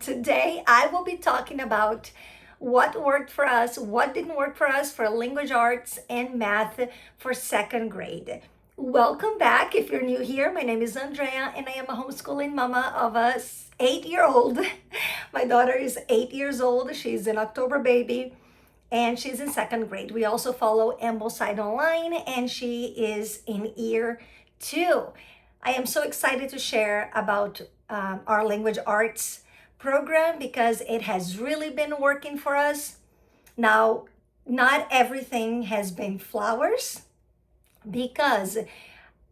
Today I will be talking about what worked for us, what didn't work for us for language arts and math for second grade. Welcome back. If you're new here, my name is Andrea and I am a homeschooling mama of a 8-year-old. My daughter is 8 years old. She's an October baby and she's in second grade. We also follow Ambleside online and she is in year 2. I am so excited to share about our language arts program because it has really been working for us. Now, not everything has been flowers because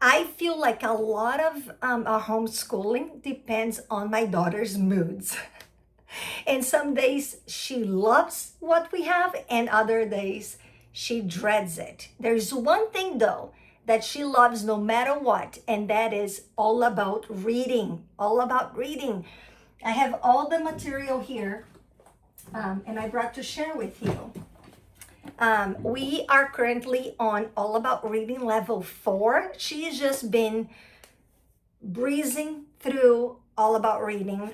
I feel like a lot of our homeschooling depends on my daughter's moods. And some days she loves what we have and other days she dreads it. There's one thing though that she loves no matter what, and that is all about reading, all about reading. I have all the material here, and I brought to share with you. We are currently on All About Reading level 4. She's just been breezing through All About Reading.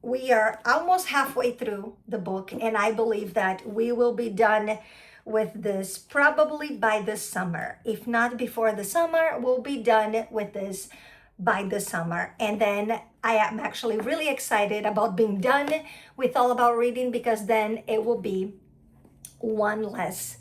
We are almost halfway through the book, and I believe that we will be done with this probably by the summer. If not before the summer, we'll be done with this by the summer. And then I am actually really excited about being done with All About Reading because then it will be one less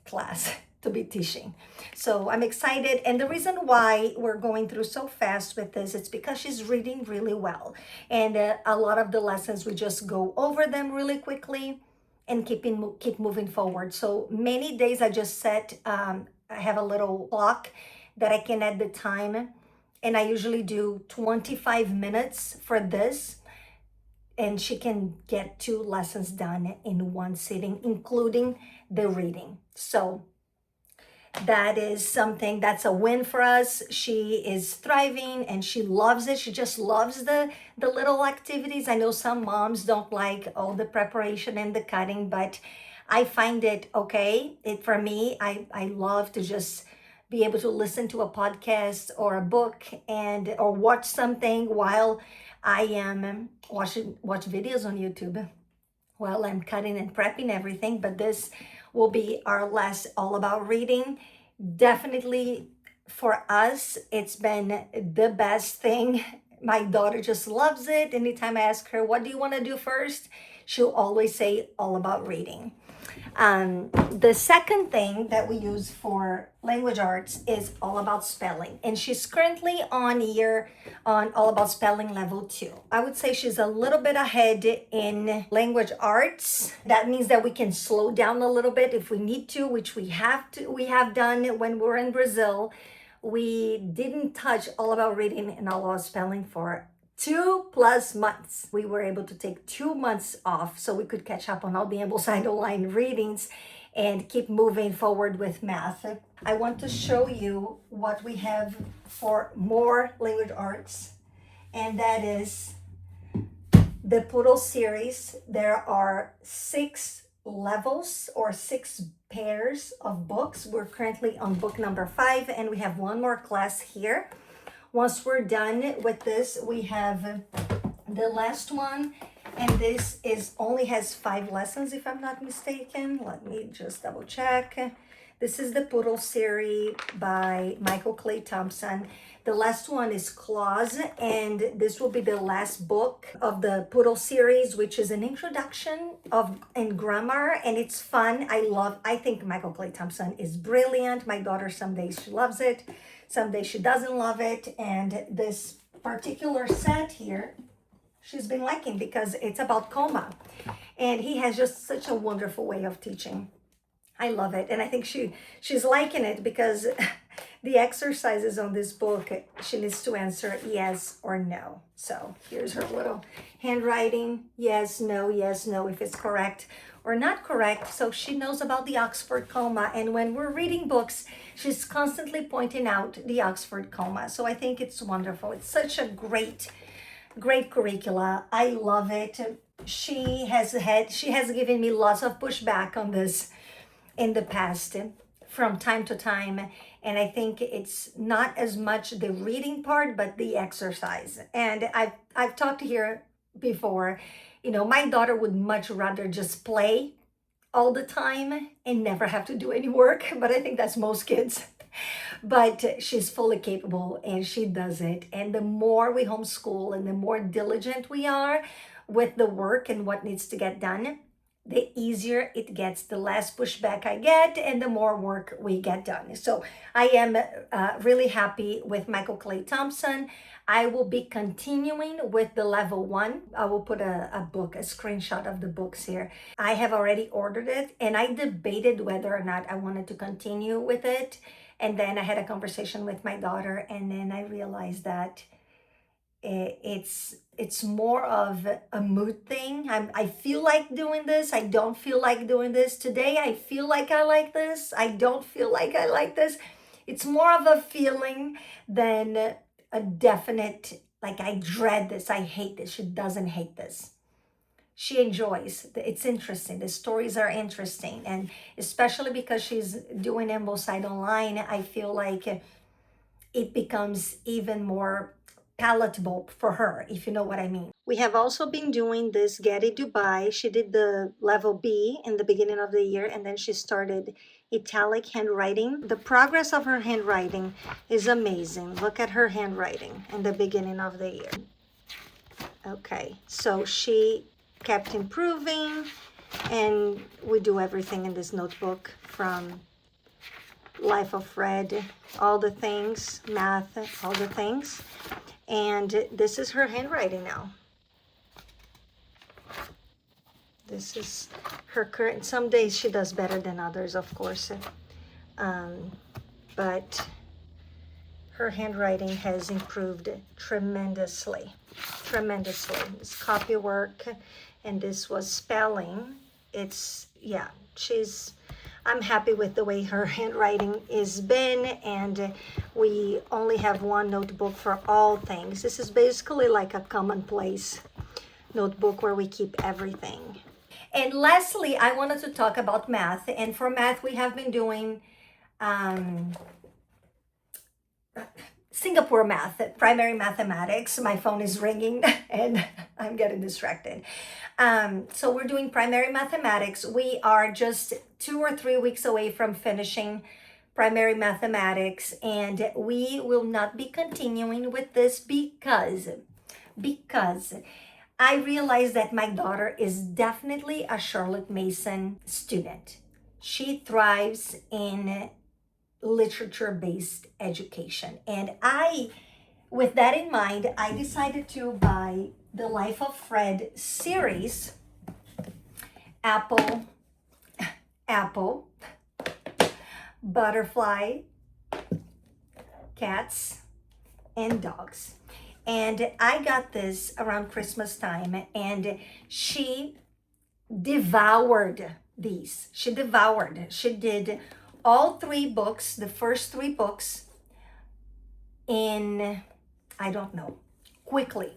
class to be teaching. So I'm excited. And the reason why we're going through so fast with this, it's because she's reading really well. And a lot of the lessons, we just go over them really quickly and keep moving forward. So many days I just set, I have a little clock that I can add the time, and I usually do 25 minutes for this, and she can get 2 lessons done in one sitting, including the reading. So that is something that's a win for us. She is thriving and she loves it. She just loves the little activities. I know some moms don't like all the preparation and the cutting, but I find it okay. For me, I love to just be able to listen to a podcast or a book or watch something while I am watch videos on YouTube while I'm cutting and prepping everything. But this will be our last All About Reading. Definitely for us, it's been the best thing. My daughter just loves it. Anytime I ask her, what do you want to do first? She'll always say All About Reading. The second thing that we use for language arts is All About Spelling, and she's currently on All About Spelling level 2. I would say she's a little bit ahead in language arts. That means that we can slow down a little bit if we need to, which we have done when we were in Brazil. We didn't touch All About Reading and All About Spelling for 2+ months. We were able to take 2 months off so we could catch up on all the Ambleside online readings and keep moving forward with math. I want to show you what we have for more language arts, and that is the Poodle Series. There are 6 levels or 6 pairs of books. We're currently on book number 5 and we have one more class here. Once we're done with this, we have the last one, and this only has 5 lessons if I'm not mistaken. Let me just double check. This is the Poodle Series by Michael Clay Thompson. The last one is Claws, and this will be the last book of the Poodle Series, which is an introduction in grammar, and it's fun. I think Michael Clay Thompson is brilliant. My daughter, some days she loves it, some days she doesn't love it, and this particular set here, she's been liking because it's about comma, and he has just such a wonderful way of teaching. I love it, and I think she's liking it because the exercises on this book, she needs to answer yes or no. So here's her little handwriting, yes, no, if it's correct or not correct. So she knows about the Oxford comma, and when we're reading books, she's constantly pointing out the Oxford comma. So I think it's wonderful. It's such a great curricula. I love it. She has given me lots of pushback on this in the past from time to time, And I think it's not as much the reading part, but the exercise. And I've talked here before, my daughter would much rather just play all the time and never have to do any work. But I think that's most kids. But she's fully capable and she does it. And the more we homeschool and the more diligent we are with the work and what needs to get done, the easier it gets, the less pushback I get, and the more work we get done. So I am really happy with Michael Clay Thompson. I will be continuing with the level 1. I will put a screenshot of the books here. I have already ordered it, and I debated whether or not I wanted to continue with it. And then I had a conversation with my daughter, and then I realized that it's more of a mood thing. I feel like doing this. I don't feel like doing this. Today I feel like I like this. I don't feel like I like this. It's more of a feeling than a definite, like I dread this, I hate this. She doesn't hate this. She enjoys. It's interesting. The stories are interesting. And especially because she's doing Ambleside online, I feel like it becomes even more palatable for her, if you know what I mean. We have also been doing this Getty Dubai. She did the level B in the beginning of the year, and then she started italic handwriting. The progress of her handwriting is amazing. Look at her handwriting in the beginning of the year. Okay, so she kept improving, and we do everything in this notebook from Life of Fred, all the things, math, all the things. And this is her handwriting now. This is her current. Some days she does better than others, of course. But her handwriting has improved tremendously. Tremendously. This copy work, and this was spelling. I'm happy with the way her handwriting is been, and we only have one notebook for all things. This is basically like a commonplace notebook where we keep everything. And lastly, I wanted to talk about math. And for math, we have been doing Singapore math, primary mathematics. My phone is ringing and I'm getting distracted. So we're doing primary mathematics. We are just 2 or 3 weeks away from finishing primary mathematics, and we will not be continuing with this because I realize that my daughter is definitely a Charlotte Mason student. She thrives in literature-based education. And with that in mind, I decided to buy the Life of Fred series, apple, butterfly, cats, and dogs. And I got this around Christmas time, and she devoured these. She did all 3 books, the first 3 books, in, I don't know, quickly.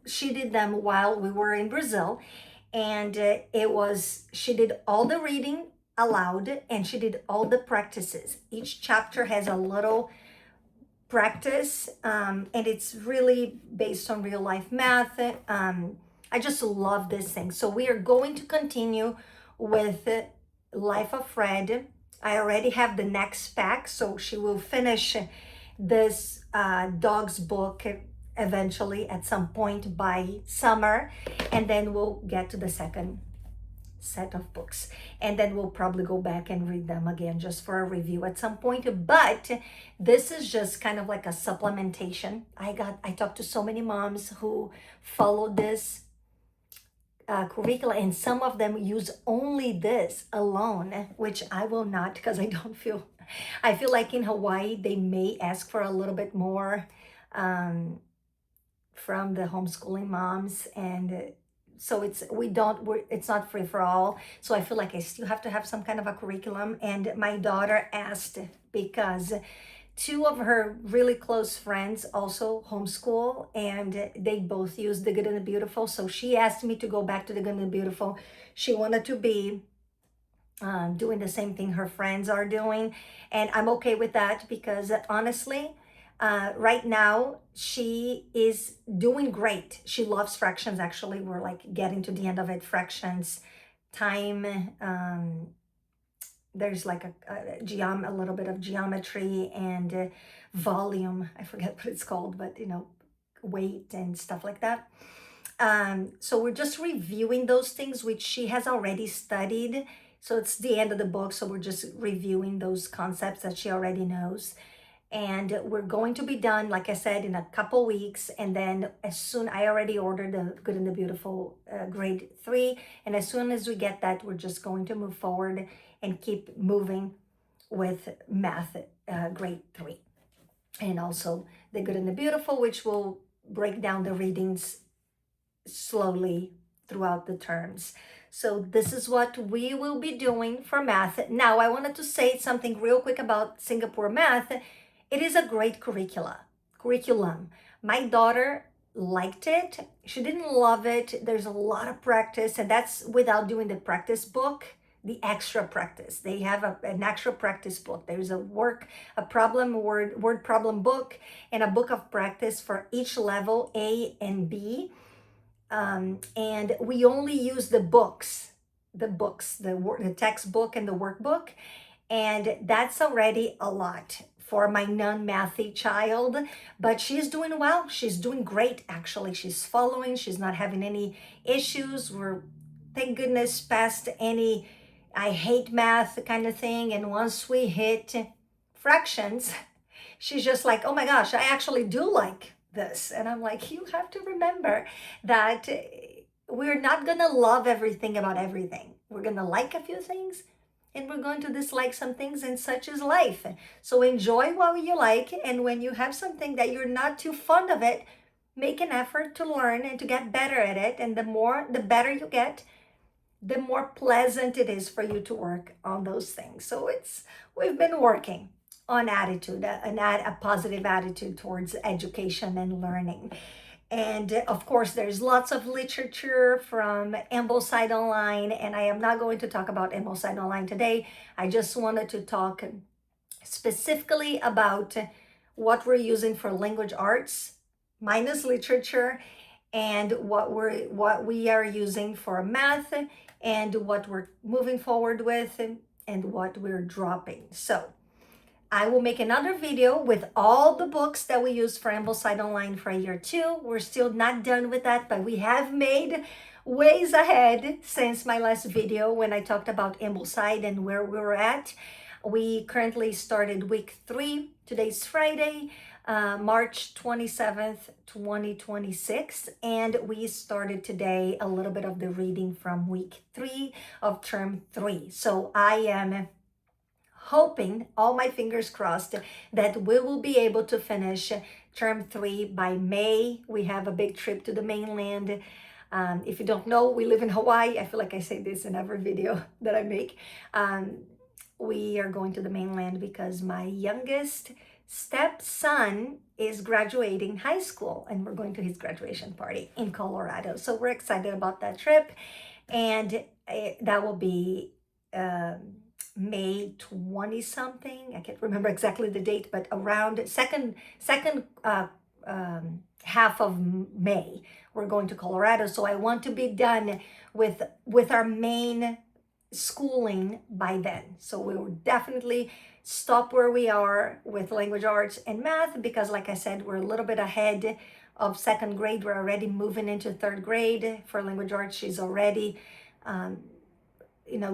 She did them while we were in Brazil, and she did all the reading aloud, and she did all the practices. Each chapter has a little practice, and it's really based on real life math. I just love this thing. So we are going to continue with Life of Fred. I already have the next pack, so she will finish this dog's book eventually at some point by summer, and then we'll get to the second set of books, and then we'll probably go back and read them again just for a review at some point. But this is just kind of like a supplementation. I talked to so many moms who follow this curricula, and some of them use only this alone, which I will not, because I feel like in Hawaii they may ask for a little bit more from the homeschooling moms, and so it's not free for all. So I feel like I still have to have some kind of a curriculum. And my daughter asked because 2 of her really close friends also homeschool, and they both use The Good and the Beautiful. So she asked me to go back to The Good and the Beautiful. She wanted to be doing the same thing her friends are doing. And I'm okay with that because honestly, right now she is doing great. She loves fractions. Actually, we're like getting to the end of it. Fractions, time, there's like a little bit of geometry and volume. I forget what it's called, but weight and stuff like that. So we're just reviewing those things which she has already studied. So it's the end of the book, so we're just reviewing those concepts that she already knows. And we're going to be done, like I said, in a couple weeks. And then as soon, I already ordered the Good and the Beautiful grade 3. And as soon as we get that, we're just going to move forward and keep moving with math grade 3. And also the Good and the Beautiful, which will break down the readings slowly throughout the terms. So this is what we will be doing for math. Now, I wanted to say something real quick about Singapore math. It is a great curriculum. My daughter liked it. She didn't love it. There's a lot of practice, and that's without doing the practice book, the extra practice. They have an extra practice book. There's a word problem book, and a book of practice for each level, A and B. And we only use the textbook and the workbook, and that's already a lot for my non-mathy child. But she's doing well. She's doing great, actually. She's following. She's not having any issues. We're, thank goodness, past any I hate math kind of thing. And once we hit fractions, she's just like, oh my gosh, I actually do like this. And I'm like, you have to remember that we're not going to love everything about everything. We're going to like a few things and we're going to dislike some things, and such is life. So enjoy what you like. And when you have something that you're not too fond of it, make an effort to learn and to get better at it. And the better you get, the more pleasant it is for you to work on those things. So we've been working on attitude, a positive attitude towards education and learning. And of course, there's lots of literature from Ambleside Online, and I am not going to talk about Ambleside Online today. I just wanted to talk specifically about what we're using for language arts, minus literature, and what we are using for math, and what we're moving forward with, and what we're dropping. So I will make another video with all the books that we use for Ambleside Online for year 2. We're still not done with that, but we have made ways ahead since my last video when I talked about Ambleside and where we were at. We currently started week 3. Today's Friday, March 27th, 2026. And we started today a little bit of the reading from week 3 of term 3. So I am hoping, all my fingers crossed, that we will be able to finish term 3 by May. We have a big trip to the mainland. If you don't know, we live in Hawaii. I feel like I say this in every video that I make. We are going to the mainland because my youngest stepson is graduating high school, and we're going to his graduation party in Colorado. So we're excited about that trip, and that will be May 20 something. I can't remember exactly the date, but around second half of May, we're going to Colorado. So I want to be done with our main schooling by then. So we will definitely stop where we are with language arts and math, because like I said, we're a little bit ahead of 2nd grade. We're already moving into 3rd grade. For language arts, she's already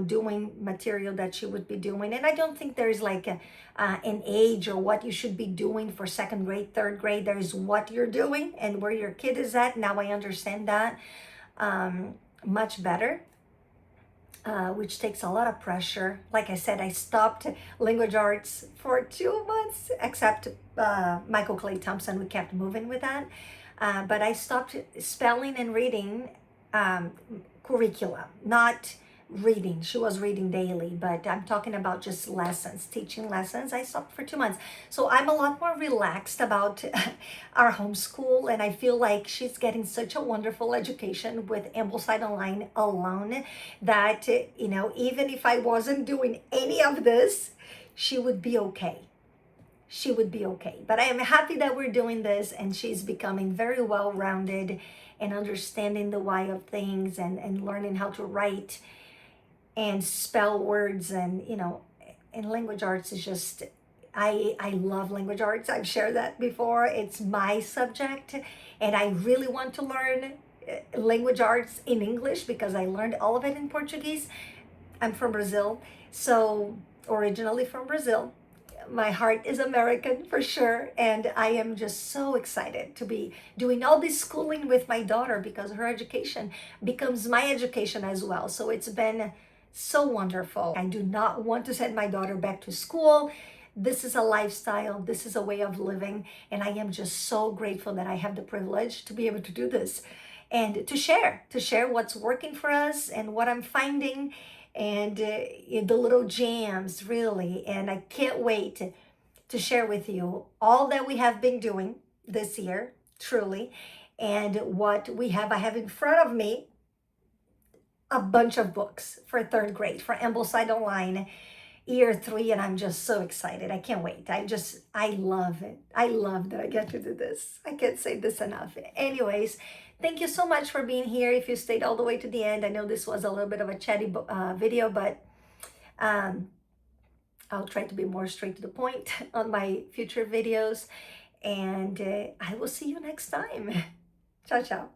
doing material that she would be doing. And I don't think there's like an age or what you should be doing for 2nd grade, 3rd grade. There's what you're doing and where your kid is at. Now I understand that much better, which takes a lot of pressure. Like I said, I stopped language arts for 2 months, except Michael Clay Thompson. We kept moving with that. But I stopped spelling and reading curricula, not reading. She was reading daily, but I'm talking about just lessons, teaching lessons. I stopped for 2 months. So I'm a lot more relaxed about our homeschool, and I feel like she's getting such a wonderful education with Ambleside Online alone that, even if I wasn't doing any of this, she would be okay. She would be okay. But I am happy that we're doing this and she's becoming very well rounded and understanding the why of things, and learning how to write and spell words. And language arts is just, I love language arts. I've shared that before. It's my subject, and I really want to learn language arts in English because I learned all of it in Portuguese. I'm from Brazil, so originally from Brazil. My heart is American for sure, and I am just so excited to be doing all this schooling with my daughter because her education becomes my education as well. So it's been so wonderful. I do not want to send my daughter back to school. This is a lifestyle, this is a way of living, and I am just so grateful that I have the privilege to be able to do this and to share what's working for us and what I'm finding, and the little jams really. And I can't wait to share with you all that we have been doing this year, truly, and what we have. I have in front of me a bunch of books for third grade for Ambleside Online year 3, and I'm just so excited. I can't wait. I love it. I love that I get to do this. I can't say this enough. Anyways, thank you so much for being here. If you stayed all the way to the end, I know this was a little bit of a chatty video, but um, I'll try to be more straight to the point on my future videos, and I will see you next time. Ciao, ciao.